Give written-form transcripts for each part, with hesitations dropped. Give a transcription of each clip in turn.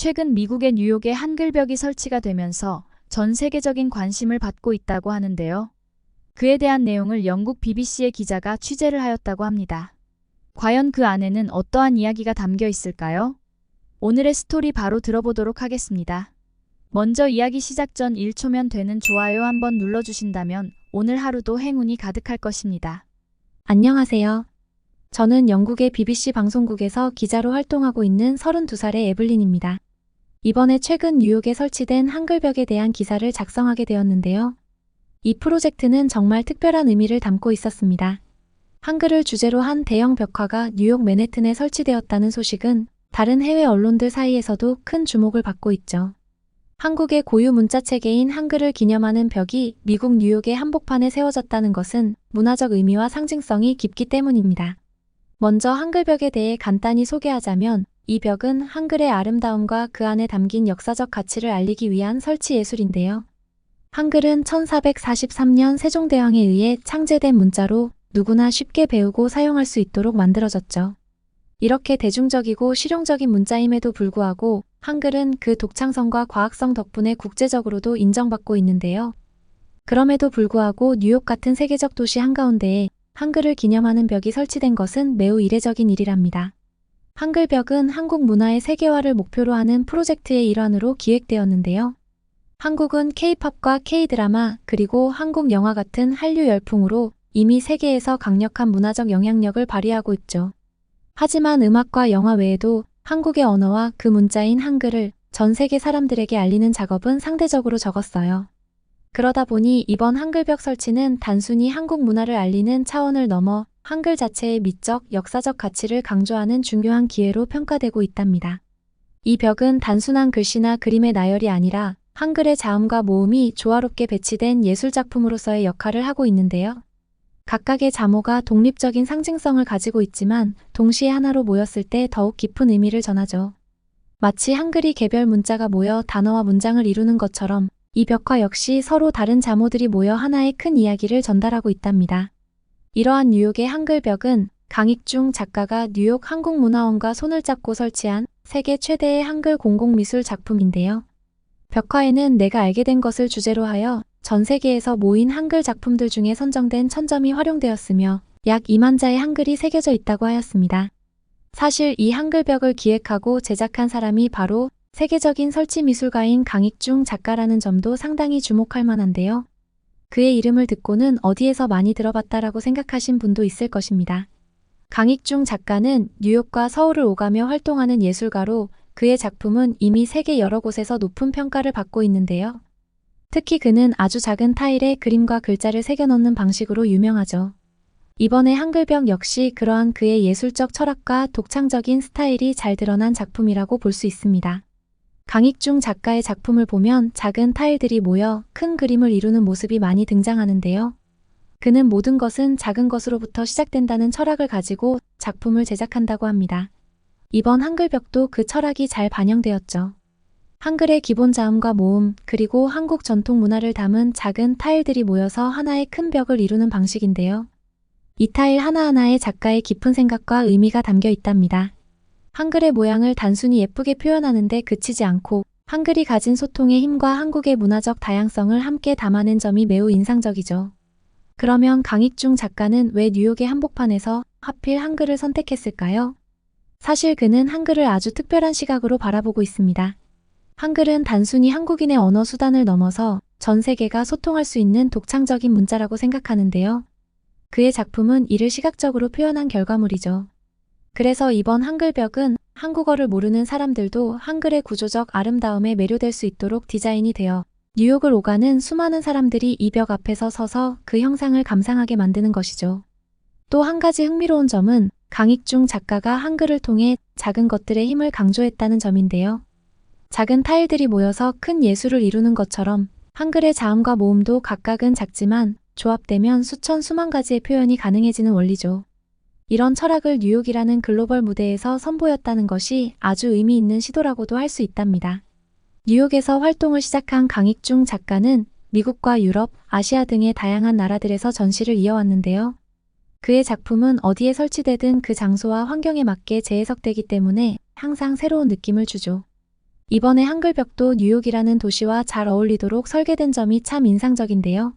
최근 미국의 뉴욕에 한글벽이 설치가 되면서 전 세계적인 관심을 받고 있다고 하는데요. 그에 대한 내용을 영국 BBC의 기자가 취재를 하였다고 합니다. 과연 그 안에는 어떠한 이야기가 담겨 있을까요? 오늘의 스토리 바로 들어보도록 하겠습니다. 먼저 이야기 시작 전 1초면 되는 좋아요 한번 눌러주신다면 오늘 하루도 행운이 가득할 것입니다. 안녕하세요. 저는 영국의 BBC 방송국에서 기자로 활동하고 있는 32살의 에블린입니다. 이번에 최근 뉴욕에 설치된 한글벽에 대한 기사를 작성하게 되었는데요. 이 프로젝트는 정말 특별한 의미를 담고 있었습니다. 한글을 주제로 한 대형 벽화가 뉴욕 맨해튼에 설치되었다는 소식은 다른 해외 언론들 사이에서도 큰 주목을 받고 있죠. 한국의 고유 문자체계인 한글을 기념하는 벽이 미국 뉴욕의 한복판에 세워졌다는 것은 문화적 의미와 상징성이 깊기 때문입니다. 먼저 한글벽에 대해 간단히 소개하자면 이 벽은 한글의 아름다움과 그 안에 담긴 역사적 가치를 알리기 위한 설치 예술인데요. 한글은 1443년 세종대왕에 의해 창제된 문자로 누구나 쉽게 배우고 사용할 수 있도록 만들어졌죠. 이렇게 대중적이고 실용적인 문자임에도 불구하고 한글은 그 독창성과 과학성 덕분에 국제적으로도 인정받고 있는데요. 그럼에도 불구하고 뉴욕 같은 세계적 도시 한가운데에 한글을 기념하는 벽이 설치된 것은 매우 이례적인 일이랍니다. 한글벽은 한국 문화의 세계화를 목표로 하는 프로젝트의 일환으로 기획되었는데요. 한국은 K-팝과 K-드라마 그리고 한국 영화 같은 한류 열풍으로 이미 세계에서 강력한 문화적 영향력을 발휘하고 있죠. 하지만 음악과 영화 외에도 한국의 언어와 그 문자인 한글을 전 세계 사람들에게 알리는 작업은 상대적으로 적었어요. 그러다 보니 이번 한글벽 설치는 단순히 한국 문화를 알리는 차원을 넘어 한글 자체의 미적, 역사적 가치를 강조하는 중요한 기회로 평가되고 있답니다. 이 벽은 단순한 글씨나 그림의 나열이 아니라 한글의 자음과 모음이 조화롭게 배치된 예술작품으로서의 역할을 하고 있는데요. 각각의 자모가 독립적인 상징성을 가지고 있지만 동시에 하나로 모였을 때 더욱 깊은 의미를 전하죠. 마치 한글이 개별 문자가 모여 단어와 문장을 이루는 것처럼 이 벽화 역시 서로 다른 자모들이 모여 하나의 큰 이야기를 전달하고 있답니다. 이러한 뉴욕의 한글벽은 강익중 작가가 뉴욕 한국문화원과 손을 잡고 설치한 세계 최대의 한글 공공미술 작품인데요. 벽화에는 내가 알게 된 것을 주제로 하여 전 세계에서 모인 한글 작품들 중에 선정된 1000점이 활용되었으며 약 2만 자의 한글이 새겨져 있다고 하였습니다. 사실 이 한글벽을 기획하고 제작한 사람이 바로 세계적인 설치미술가인 강익중 작가라는 점도 상당히 주목할 만한데요. 그의 이름을 듣고는 어디에서 많이 들어봤다라고 생각하신 분도 있을 것입니다. 강익중 작가는 뉴욕과 서울을 오가며 활동하는 예술가로 그의 작품은 이미 세계 여러 곳에서 높은 평가를 받고 있는데요. 특히 그는 아주 작은 타일에 그림과 글자를 새겨넣는 방식으로 유명하죠. 이번에 한글벽 역시 그러한 그의 예술적 철학과 독창적인 스타일이 잘 드러난 작품이라고 볼 수 있습니다. 강익중 작가의 작품을 보면 작은 타일들이 모여 큰 그림을 이루는 모습이 많이 등장하는데요. 그는 모든 것은 작은 것으로부터 시작된다는 철학을 가지고 작품을 제작한다고 합니다. 이번 한글벽도 그 철학이 잘 반영되었죠. 한글의 기본 자음과 모음, 그리고 한국 전통 문화를 담은 작은 타일들이 모여서 하나의 큰 벽을 이루는 방식인데요. 이 타일 하나하나에 작가의 깊은 생각과 의미가 담겨 있답니다. 한글의 모양을 단순히 예쁘게 표현하는 데 그치지 않고 한글이 가진 소통의 힘과 한국의 문화적 다양성을 함께 담아낸 점이 매우 인상적이죠. 그러면 강익중 작가는 왜 뉴욕의 한복판에서 하필 한글을 선택했을까요? 사실 그는 한글을 아주 특별한 시각으로 바라보고 있습니다. 한글은 단순히 한국인의 언어 수단을 넘어서 전 세계가 소통할 수 있는 독창적인 문자라고 생각하는데요. 그의 작품은 이를 시각적으로 표현한 결과물이죠. 그래서 이번 한글벽은 한국어를 모르는 사람들도 한글의 구조적 아름다움에 매료될 수 있도록 디자인이 되어 뉴욕을 오가는 수많은 사람들이 이 벽 앞에서 서서 그 형상을 감상하게 만드는 것이죠. 또 한 가지 흥미로운 점은 강익중 작가가 한글을 통해 작은 것들의 힘을 강조했다는 점인데요. 작은 타일들이 모여서 큰 예술을 이루는 것처럼 한글의 자음과 모음도 각각은 작지만 조합되면 수천 수만 가지의 표현이 가능해지는 원리죠. 이런 철학을 뉴욕이라는 글로벌 무대에서 선보였다는 것이 아주 의미 있는 시도라고도 할 수 있답니다. 뉴욕에서 활동을 시작한 강익중 작가는 미국과 유럽, 아시아 등의 다양한 나라들에서 전시를 이어왔는데요. 그의 작품은 어디에 설치되든 그 장소와 환경에 맞게 재해석되기 때문에 항상 새로운 느낌을 주죠. 이번에 한글벽도 뉴욕이라는 도시와 잘 어울리도록 설계된 점이 참 인상적인데요.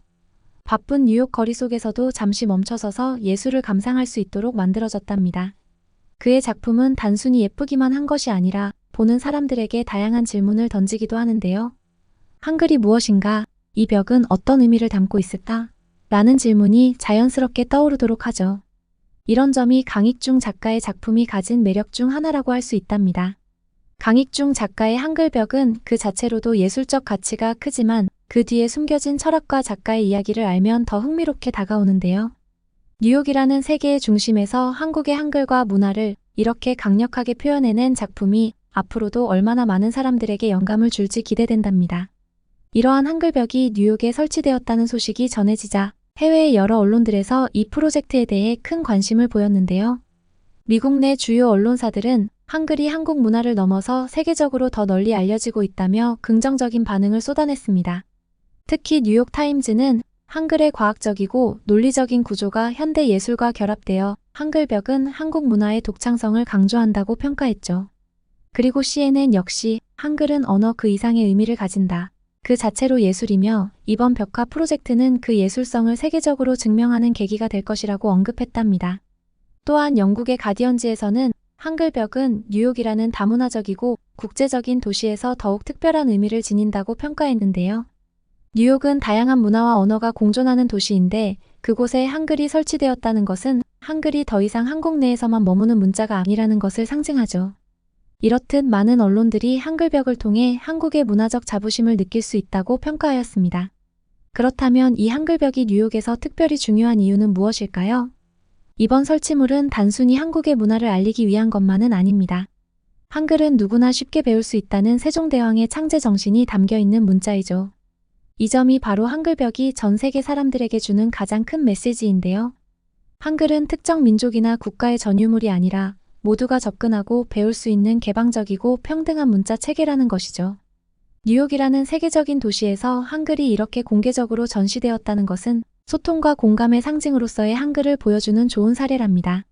바쁜 뉴욕 거리 속에서도 잠시 멈춰서서 예술을 감상할 수 있도록 만들어졌답니다. 그의 작품은 단순히 예쁘기만 한 것이 아니라 보는 사람들에게 다양한 질문을 던지기도 하는데요. 한글이 무엇인가? 이 벽은 어떤 의미를 담고 있을까? 라는 질문이 자연스럽게 떠오르도록 하죠. 이런 점이 강익중 작가의 작품이 가진 매력 중 하나라고 할 수 있답니다. 강익중 작가의 한글벽은 그 자체로도 예술적 가치가 크지만 그 뒤에 숨겨진 철학과 작가의 이야기를 알면 더 흥미롭게 다가오는데요. 뉴욕이라는 세계의 중심에서 한국의 한글과 문화를 이렇게 강력하게 표현해낸 작품이 앞으로도 얼마나 많은 사람들에게 영감을 줄지 기대된답니다. 이러한 한글벽이 뉴욕에 설치되었다는 소식이 전해지자 해외의 여러 언론들에서 이 프로젝트에 대해 큰 관심을 보였는데요. 미국 내 주요 언론사들은 한글이 한국 문화를 넘어서 세계적으로 더 널리 알려지고 있다며 긍정적인 반응을 쏟아냈습니다. 특히 뉴욕 타임즈는 한글의 과학적이고 논리적인 구조가 현대 예술과 결합되어 한글벽은 한국 문화의 독창성을 강조한다고 평가했죠. 그리고 CNN 역시 한글은 언어 그 이상의 의미를 가진다. 그 자체로 예술이며 이번 벽화 프로젝트는 그 예술성을 세계적으로 증명하는 계기가 될 것이라고 언급했답니다. 또한 영국의 가디언지에서는 한글벽은 뉴욕이라는 다문화적이고 국제적인 도시에서 더욱 특별한 의미를 지닌다고 평가했는데요. 뉴욕은 다양한 문화와 언어가 공존하는 도시인데 그곳에 한글이 설치되었다는 것은 한글이 더 이상 한국 내에서만 머무는 문자가 아니라는 것을 상징하죠. 이렇듯 많은 언론들이 한글벽을 통해 한국의 문화적 자부심을 느낄 수 있다고 평가하였습니다. 그렇다면 이 한글벽이 뉴욕에서 특별히 중요한 이유는 무엇일까요? 이번 설치물은 단순히 한국의 문화를 알리기 위한 것만은 아닙니다. 한글은 누구나 쉽게 배울 수 있다는 세종대왕의 창제 정신이 담겨 있는 문자이죠. 이 점이 바로 한글벽이 전 세계 사람들에게 주는 가장 큰 메시지인데요. 한글은 특정 민족이나 국가의 전유물이 아니라 모두가 접근하고 배울 수 있는 개방적이고 평등한 문자 체계라는 것이죠. 뉴욕이라는 세계적인 도시에서 한글이 이렇게 공개적으로 전시되었다는 것은 소통과 공감의 상징으로서의 한글을 보여주는 좋은 사례랍니다.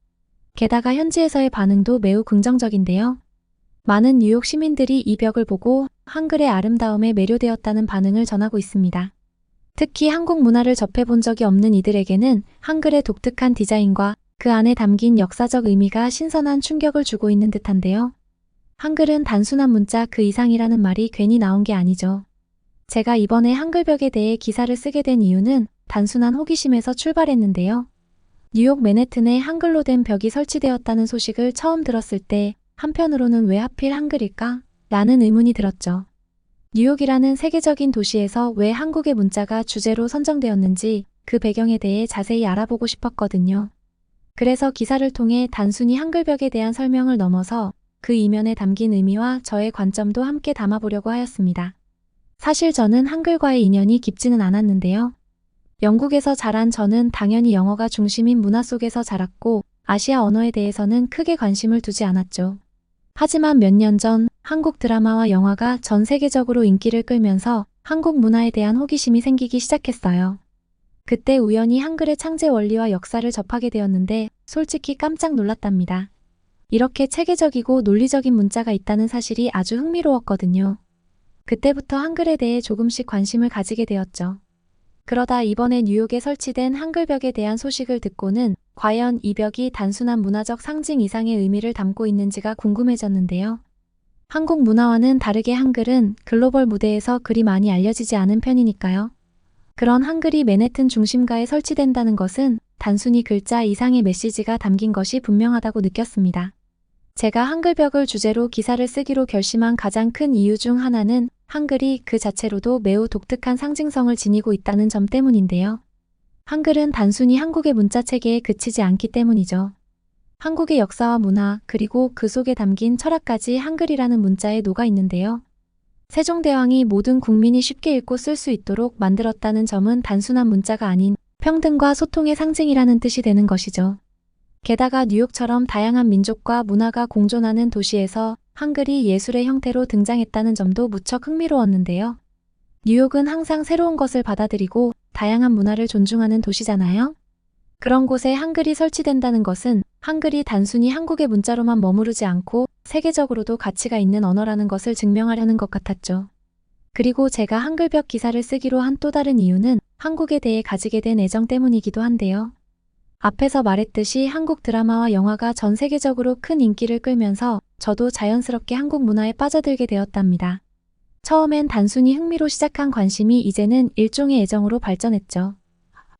게다가 현지에서의 반응도 매우 긍정적인데요. 많은 뉴욕 시민들이 이 벽을 보고 한글의 아름다움에 매료되었다는 반응을 전하고 있습니다. 특히 한국 문화를 접해본 적이 없는 이들에게는 한글의 독특한 디자인과 그 안에 담긴 역사적 의미가 신선한 충격을 주고 있는 듯한데요. 한글은 단순한 문자 그 이상이라는 말이 괜히 나온 게 아니죠. 제가 이번에 한글벽에 대해 기사를 쓰게 된 이유는 단순한 호기심에서 출발했는데요. 뉴욕 맨해튼에 한글로 된 벽이 설치되었다는 소식을 처음 들었을 때 한편으로는 왜 하필 한글일까? 라는 의문이 들었죠. 뉴욕이라는 세계적인 도시에서 왜 한국의 문자가 주제로 선정되었는지 그 배경에 대해 자세히 알아보고 싶었거든요. 그래서 기사를 통해 단순히 한글벽에 대한 설명을 넘어서 그 이면에 담긴 의미와 저의 관점도 함께 담아보려고 하였습니다. 사실 저는 한글과의 인연이 깊지는 않았는데요. 영국에서 자란 저는 당연히 영어가 중심인 문화 속에서 자랐고 아시아 언어에 대해서는 크게 관심을 두지 않았죠. 하지만 몇 년 전 한국 드라마와 영화가 전 세계적으로 인기를 끌면서 한국 문화에 대한 호기심이 생기기 시작했어요. 그때 우연히 한글의 창제 원리와 역사를 접하게 되었는데 솔직히 깜짝 놀랐답니다. 이렇게 체계적이고 논리적인 문자가 있다는 사실이 아주 흥미로웠거든요. 그때부터 한글에 대해 조금씩 관심을 가지게 되었죠. 그러다 이번에 뉴욕에 설치된 한글벽에 대한 소식을 듣고는 과연 이 벽이 단순한 문화적 상징 이상의 의미를 담고 있는지가 궁금해졌는데요. 한국 문화와는 다르게 한글은 글로벌 무대에서 그리 많이 알려지지 않은 편이니까요. 그런 한글이 맨해튼 중심가에 설치된다는 것은 단순히 글자 이상의 메시지가 담긴 것이 분명하다고 느꼈습니다. 제가 한글벽을 주제로 기사를 쓰기로 결심한 가장 큰 이유 중 하나는 한글이 그 자체로도 매우 독특한 상징성을 지니고 있다는 점 때문인데요. 한글은 단순히 한국의 문자 체계에 그치지 않기 때문이죠. 한국의 역사와 문화, 그리고 그 속에 담긴 철학까지 한글이라는 문자에 녹아 있는데요. 세종대왕이 모든 국민이 쉽게 읽고 쓸 수 있도록 만들었다는 점은 단순한 문자가 아닌 평등과 소통의 상징이라는 뜻이 되는 것이죠. 게다가 뉴욕처럼 다양한 민족과 문화가 공존하는 도시에서 한글이 예술의 형태로 등장했다는 점도 무척 흥미로웠는데요. 뉴욕은 항상 새로운 것을 받아들이고 다양한 문화를 존중하는 도시잖아요. 그런 곳에 한글이 설치된다는 것은 한글이 단순히 한국의 문자로만 머무르지 않고 세계적으로도 가치가 있는 언어라는 것을 증명하려는 것 같았죠. 그리고 제가 한글벽 기사를 쓰기로 한 또 다른 이유는 한국에 대해 가지게 된 애정 때문이기도 한데요. 앞에서 말했듯이 한국 드라마와 영화가 전 세계적으로 큰 인기를 끌면서 저도 자연스럽게 한국 문화에 빠져들게 되었답니다. 처음엔 단순히 흥미로 시작한 관심이 이제는 일종의 애정으로 발전했죠.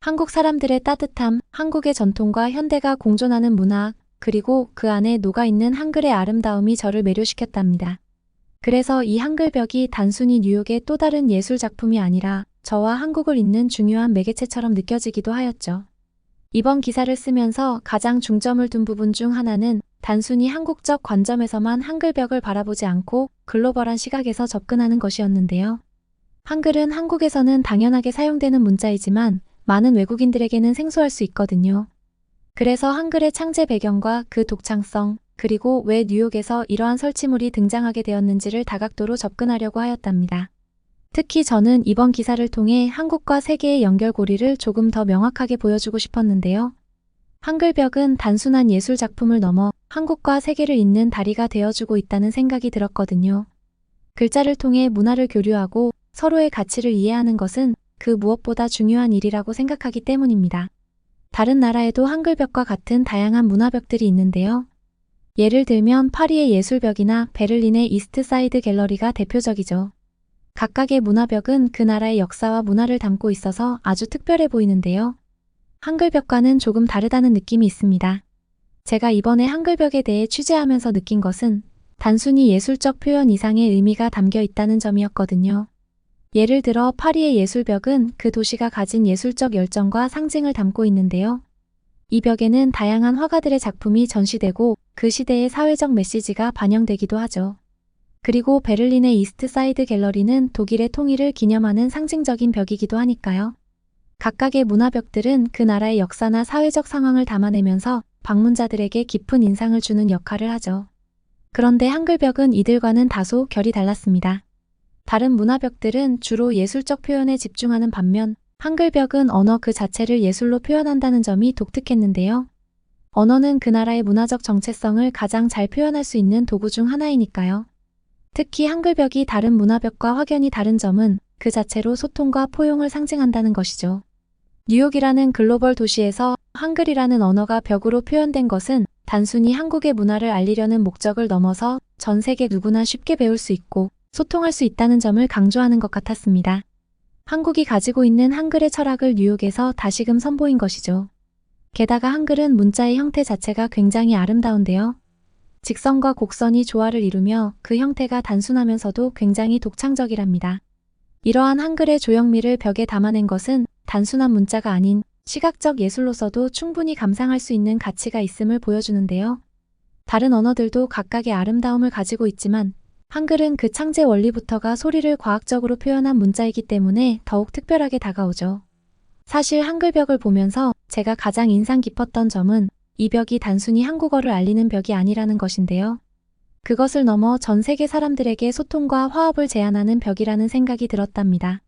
한국 사람들의 따뜻함, 한국의 전통과 현대가 공존하는 문화, 그리고 그 안에 녹아있는 한글의 아름다움이 저를 매료시켰답니다. 그래서 이 한글벽이 단순히 뉴욕의 또 다른 예술 작품이 아니라 저와 한국을 잇는 중요한 매개체처럼 느껴지기도 하였죠. 이번 기사를 쓰면서 가장 중점을 둔 부분 중 하나는 단순히 한국적 관점에서만 한글벽을 바라보지 않고 글로벌한 시각에서 접근하는 것이었는데요. 한글은 한국에서는 당연하게 사용되는 문자이지만 많은 외국인들에게는 생소할 수 있거든요. 그래서 한글의 창제 배경과 그 독창성, 그리고 왜 뉴욕에서 이러한 설치물이 등장하게 되었는지를 다각도로 접근하려고 하였답니다. 특히 저는 이번 기사를 통해 한국과 세계의 연결고리를 조금 더 명확하게 보여주고 싶었는데요. 한글벽은 단순한 예술 작품을 넘어 한국과 세계를 잇는 다리가 되어주고 있다는 생각이 들었거든요. 글자를 통해 문화를 교류하고 서로의 가치를 이해하는 것은 그 무엇보다 중요한 일이라고 생각하기 때문입니다. 다른 나라에도 한글벽과 같은 다양한 문화벽들이 있는데요. 예를 들면 파리의 예술벽이나 베를린의 이스트사이드 갤러리가 대표적이죠. 각각의 문화벽은 그 나라의 역사와 문화를 담고 있어서 아주 특별해 보이는데요. 한글벽과는 조금 다르다는 느낌이 있습니다. 제가 이번에 한글벽에 대해 취재하면서 느낀 것은 단순히 예술적 표현 이상의 의미가 담겨 있다는 점이었거든요. 예를 들어 파리의 예술벽은 그 도시가 가진 예술적 열정과 상징을 담고 있는데요. 이 벽에는 다양한 화가들의 작품이 전시되고 그 시대의 사회적 메시지가 반영되기도 하죠. 그리고 베를린의 이스트사이드 갤러리는 독일의 통일을 기념하는 상징적인 벽이기도 하니까요. 각각의 문화벽들은 그 나라의 역사나 사회적 상황을 담아내면서 방문자들에게 깊은 인상을 주는 역할을 하죠. 그런데 한글벽은 이들과는 다소 결이 달랐습니다. 다른 문화벽들은 주로 예술적 표현에 집중하는 반면 한글벽은 언어 그 자체를 예술로 표현한다는 점이 독특했는데요. 언어는 그 나라의 문화적 정체성을 가장 잘 표현할 수 있는 도구 중 하나이니까요. 특히 한글벽이 다른 문화벽과 확연히 다른 점은 그 자체로 소통과 포용을 상징한다는 것이죠. 뉴욕이라는 글로벌 도시에서 한글이라는 언어가 벽으로 표현된 것은 단순히 한국의 문화를 알리려는 목적을 넘어서 전 세계 누구나 쉽게 배울 수 있고 소통할 수 있다는 점을 강조하는 것 같았습니다. 한국이 가지고 있는 한글의 철학을 뉴욕에서 다시금 선보인 것이죠. 게다가 한글은 문자의 형태 자체가 굉장히 아름다운데요. 직선과 곡선이 조화를 이루며 그 형태가 단순하면서도 굉장히 독창적이랍니다. 이러한 한글의 조형미를 벽에 담아낸 것은 단순한 문자가 아닌 시각적 예술로서도 충분히 감상할 수 있는 가치가 있음을 보여주는데요. 다른 언어들도 각각의 아름다움을 가지고 있지만 한글은 그 창제 원리부터가 소리를 과학적으로 표현한 문자이기 때문에 더욱 특별하게 다가오죠. 사실 한글벽을 보면서 제가 가장 인상 깊었던 점은 이 벽이 단순히 한국어를 알리는 벽이 아니라는 것인데요. 그것을 넘어 전 세계 사람들에게 소통과 화합을 제안하는 벽이라는 생각이 들었답니다.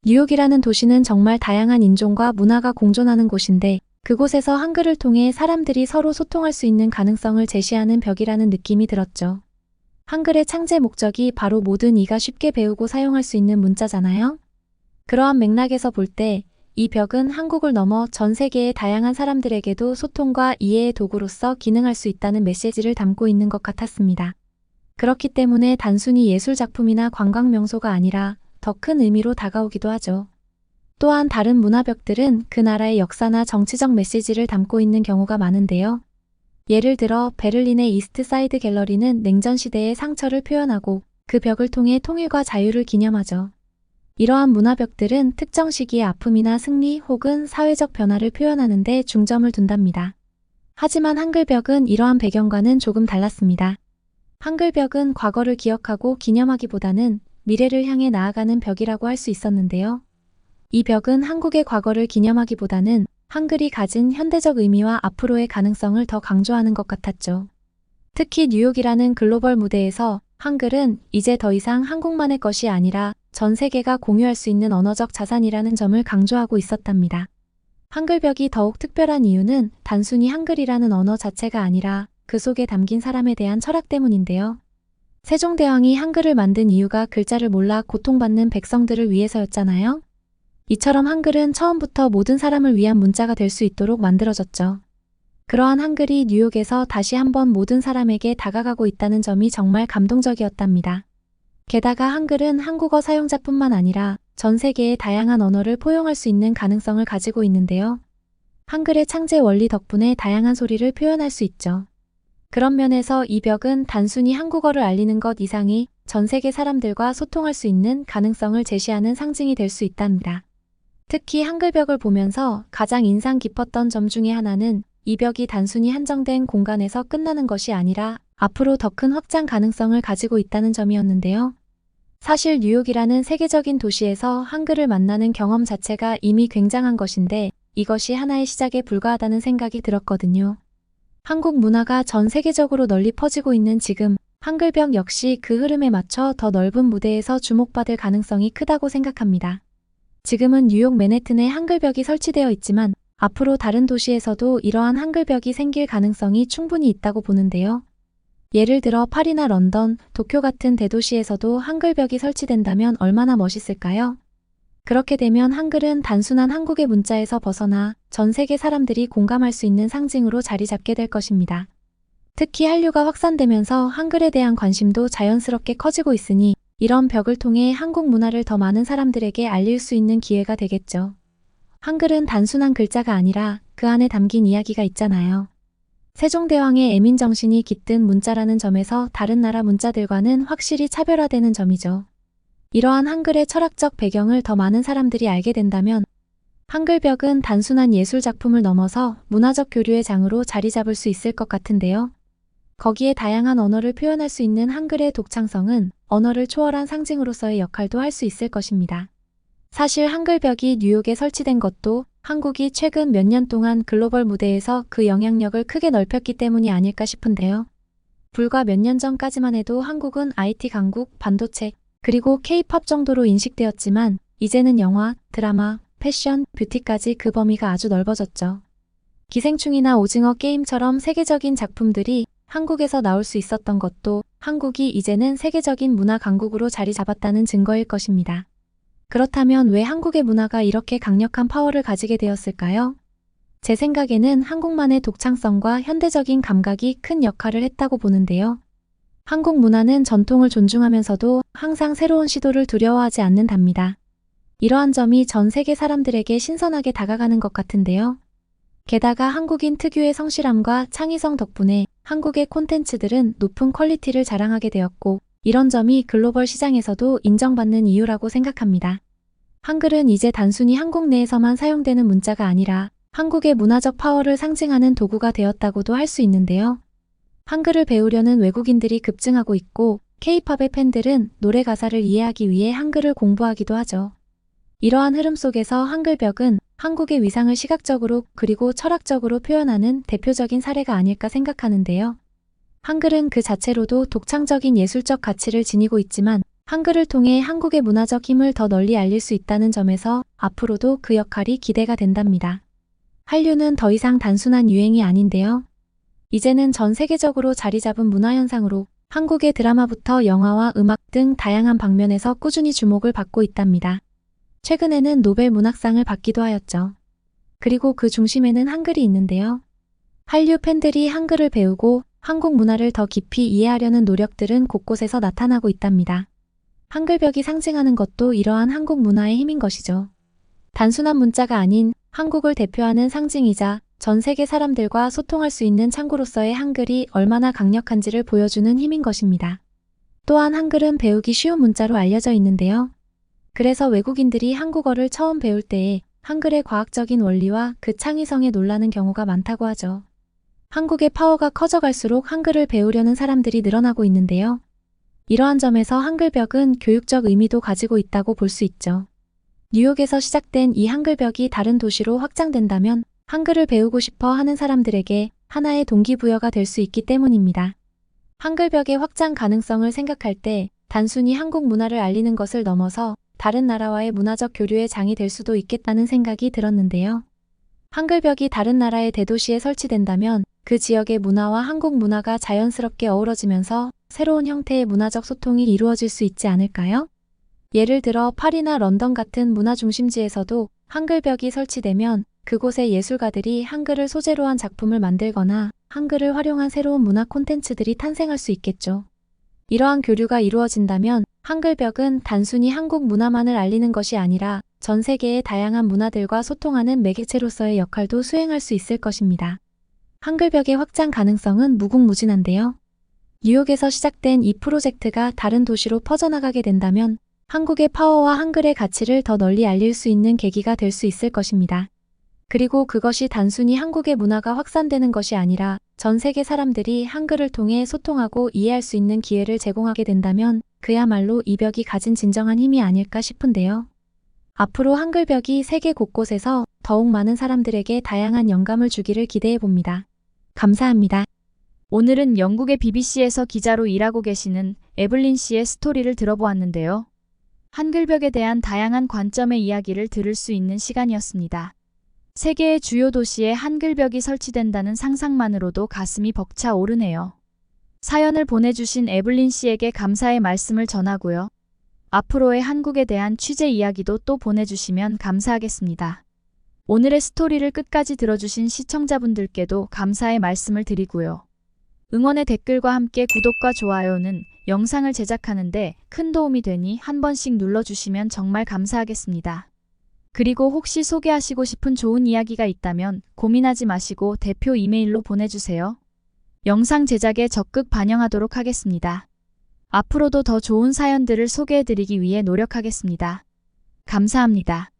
뉴욕이라는 도시는 정말 다양한 인종과 문화가 공존하는 곳인데 그곳에서 한글을 통해 사람들이 서로 소통할 수 있는 가능성을 제시하는 벽이라는 느낌이 들었죠. 한글의 창제 목적이 바로 모든 이가 쉽게 배우고 사용할 수 있는 문자잖아요. 그러한 맥락에서 볼 때 이 벽은 한국을 넘어 전 세계의 다양한 사람들에게도 소통과 이해의 도구로서 기능할 수 있다는 메시지를 담고 있는 것 같았습니다. 그렇기 때문에 단순히 예술 작품이나 관광 명소가 아니라 더 큰 의미로 다가오기도 하죠. 또한 다른 문화벽들은 그 나라의 역사나 정치적 메시지를 담고 있는 경우가 많은데요. 예를 들어 베를린의 이스트사이드 갤러리는 냉전 시대의 상처를 표현하고 그 벽을 통해 통일과 자유를 기념하죠. 이러한 문화벽들은 특정 시기의 아픔이나 승리 혹은 사회적 변화를 표현하는 데 중점을 둔답니다. 하지만 한글벽은 이러한 배경과는 조금 달랐습니다. 한글벽은 과거를 기억하고 기념하기보다는 미래를 향해 나아가는 벽이라고 할 수 있었는데요. 이 벽은 한국의 과거를 기념하기보다는 한글이 가진 현대적 의미와 앞으로의 가능성을 더 강조하는 것 같았죠. 특히 뉴욕이라는 글로벌 무대에서 한글은 이제 더 이상 한국만의 것이 아니라 전 세계가 공유할 수 있는 언어적 자산이라는 점을 강조하고 있었답니다. 한글벽이 더욱 특별한 이유는 단순히 한글이라는 언어 자체가 아니라 그 속에 담긴 사람에 대한 철학 때문인데요. 세종대왕이 한글을 만든 이유가 글자를 몰라 고통받는 백성들을 위해서였잖아요. 이처럼 한글은 처음부터 모든 사람을 위한 문자가 될 수 있도록 만들어졌죠. 그러한 한글이 뉴욕에서 다시 한번 모든 사람에게 다가가고 있다는 점이 정말 감동적이었답니다. 게다가 한글은 한국어 사용자뿐만 아니라 전 세계의 다양한 언어를 포용할 수 있는 가능성을 가지고 있는데요. 한글의 창제 원리 덕분에 다양한 소리를 표현할 수 있죠. 그런 면에서 이 벽은 단순히 한국어를 알리는 것 이상이 전 세계 사람들과 소통할 수 있는 가능성을 제시하는 상징이 될 수 있답니다. 특히 한글벽을 보면서 가장 인상 깊었던 점 중에 하나는 이 벽이 단순히 한정된 공간에서 끝나는 것이 아니라 앞으로 더 큰 확장 가능성을 가지고 있다는 점이었는데요. 사실 뉴욕이라는 세계적인 도시에서 한글을 만나는 경험 자체가 이미 굉장한 것인데 이것이 하나의 시작에 불과하다는 생각이 들었거든요. 한국 문화가 전 세계적으로 널리 퍼지고 있는 지금 한글벽 역시 그 흐름에 맞춰 더 넓은 무대에서 주목받을 가능성이 크다고 생각합니다. 지금은 뉴욕 맨해튼에 한글벽이 설치되어 있지만 앞으로 다른 도시에서도 이러한 한글벽이 생길 가능성이 충분히 있다고 보는데요. 예를 들어 파리나 런던, 도쿄 같은 대도시에서도 한글벽이 설치된다면 얼마나 멋있을까요? 그렇게 되면 한글은 단순한 한국의 문자에서 벗어나 전 세계 사람들이 공감할 수 있는 상징으로 자리 잡게 될 것입니다. 특히 한류가 확산되면서 한글에 대한 관심도 자연스럽게 커지고 있으니 이런 벽을 통해 한국 문화를 더 많은 사람들에게 알릴 수 있는 기회가 되겠죠. 한글은 단순한 글자가 아니라 그 안에 담긴 이야기가 있잖아요. 세종대왕의 애민정신이 깃든 문자라는 점에서 다른 나라 문자들과는 확실히 차별화되는 점이죠. 이러한 한글의 철학적 배경을 더 많은 사람들이 알게 된다면 한글벽은 단순한 예술 작품을 넘어서 문화적 교류의 장으로 자리 잡을 수 있을 것 같은데요. 거기에 다양한 언어를 표현할 수 있는 한글의 독창성은 언어를 초월한 상징으로서의 역할도 할 수 있을 것입니다. 사실 한글벽이 뉴욕에 설치된 것도 한국이 최근 몇 년 동안 글로벌 무대에서 그 영향력을 크게 넓혔기 때문이 아닐까 싶은데요. 불과 몇 년 전까지만 해도 한국은 IT 강국, 반도체, 그리고 K-팝 정도로 인식되었지만 이제는 영화, 드라마, 패션, 뷰티까지 그 범위가 아주 넓어졌죠. 기생충이나 오징어 게임처럼 세계적인 작품들이 한국에서 나올 수 있었던 것도 한국이 이제는 세계적인 문화 강국으로 자리 잡았다는 증거일 것입니다. 그렇다면 왜 한국의 문화가 이렇게 강력한 파워를 가지게 되었을까요? 제 생각에는 한국만의 독창성과 현대적인 감각이 큰 역할을 했다고 보는데요. 한국 문화는 전통을 존중하면서도 항상 새로운 시도를 두려워하지 않는답니다. 이러한 점이 전 세계 사람들에게 신선하게 다가가는 것 같은데요. 게다가 한국인 특유의 성실함과 창의성 덕분에 한국의 콘텐츠들은 높은 퀄리티를 자랑하게 되었고 이런 점이 글로벌 시장에서도 인정받는 이유라고 생각합니다. 한글은 이제 단순히 한국 내에서만 사용되는 문자가 아니라 한국의 문화적 파워를 상징하는 도구가 되었다고도 할 수 있는데요. 한글을 배우려는 외국인들이 급증하고 있고 K-팝의 팬들은 노래 가사를 이해하기 위해 한글을 공부하기도 하죠. 이러한 흐름 속에서 한글벽은 한국의 위상을 시각적으로 그리고 철학적으로 표현하는 대표적인 사례가 아닐까 생각하는데요. 한글은 그 자체로도 독창적인 예술적 가치를 지니고 있지만 한글을 통해 한국의 문화적 힘을 더 널리 알릴 수 있다는 점에서 앞으로도 그 역할이 기대가 된답니다. 한류는 더 이상 단순한 유행이 아닌데요. 이제는 전 세계적으로 자리 잡은 문화현상으로 한국의 드라마부터 영화와 음악 등 다양한 방면에서 꾸준히 주목을 받고 있답니다. 최근에는 노벨 문학상을 받기도 하였죠. 그리고 그 중심에는 한글이 있는데요. 한류 팬들이 한글을 배우고 한국 문화를 더 깊이 이해하려는 노력들은 곳곳에서 나타나고 있답니다. 한글벽이 상징하는 것도 이러한 한국 문화의 힘인 것이죠. 단순한 문자가 아닌 한국을 대표하는 상징이자 전 세계 사람들과 소통할 수 있는 창구로서의 한글이 얼마나 강력한지를 보여주는 힘인 것입니다. 또한 한글은 배우기 쉬운 문자로 알려져 있는데요. 그래서 외국인들이 한국어를 처음 배울 때에 한글의 과학적인 원리와 그 창의성에 놀라는 경우가 많다고 하죠. 한국의 파워가 커져갈수록 한글을 배우려는 사람들이 늘어나고 있는데요. 이러한 점에서 한글벽은 교육적 의미도 가지고 있다고 볼 수 있죠. 뉴욕에서 시작된 이 한글벽이 다른 도시로 확장된다면 한글을 배우고 싶어 하는 사람들에게 하나의 동기부여가 될 수 있기 때문입니다. 한글벽의 확장 가능성을 생각할 때 단순히 한국 문화를 알리는 것을 넘어서 다른 나라와의 문화적 교류의 장이 될 수도 있겠다는 생각이 들었는데요. 한글벽이 다른 나라의 대도시에 설치된다면 그 지역의 문화와 한국 문화가 자연스럽게 어우러지면서 새로운 형태의 문화적 소통이 이루어질 수 있지 않을까요? 예를 들어 파리나 런던 같은 문화 중심지에서도 한글벽이 설치되면 그곳의 예술가들이 한글을 소재로 한 작품을 만들거나 한글을 활용한 새로운 문화 콘텐츠들이 탄생할 수 있겠죠. 이러한 교류가 이루어진다면 한글벽은 단순히 한국 문화만을 알리는 것이 아니라 전 세계의 다양한 문화들과 소통하는 매개체로서의 역할도 수행할 수 있을 것입니다. 한글벽의 확장 가능성은 무궁무진한데요. 뉴욕에서 시작된 이 프로젝트가 다른 도시로 퍼져나가게 된다면 한국의 파워와 한글의 가치를 더 널리 알릴 수 있는 계기가 될 수 있을 것입니다. 그리고 그것이 단순히 한국의 문화가 확산되는 것이 아니라 전 세계 사람들이 한글을 통해 소통하고 이해할 수 있는 기회를 제공하게 된다면 그야말로 이 벽이 가진 진정한 힘이 아닐까 싶은데요. 앞으로 한글벽이 세계 곳곳에서 더욱 많은 사람들에게 다양한 영감을 주기를 기대해 봅니다. 감사합니다. 오늘은 영국의 BBC에서 기자로 일하고 계시는 에블린 씨의 스토리를 들어보았는데요. 한글벽에 대한 다양한 관점의 이야기를 들을 수 있는 시간이었습니다. 세계의 주요 도시에 한글벽이 설치된다는 상상만으로도 가슴이 벅차 오르네요. 사연을 보내주신 에블린 씨에게 감사의 말씀을 전하고요. 앞으로의 한국에 대한 취재 이야기도 또 보내주시면 감사하겠습니다. 오늘의 스토리를 끝까지 들어주신 시청자분들께도 감사의 말씀을 드리고요. 응원의 댓글과 함께 구독과 좋아요는 영상을 제작하는데 큰 도움이 되니 한 번씩 눌러주시면 정말 감사하겠습니다. 그리고 혹시 소개하시고 싶은 좋은 이야기가 있다면 고민하지 마시고 대표 이메일로 보내주세요. 영상 제작에 적극 반영하도록 하겠습니다. 앞으로도 더 좋은 사연들을 소개해드리기 위해 노력하겠습니다. 감사합니다.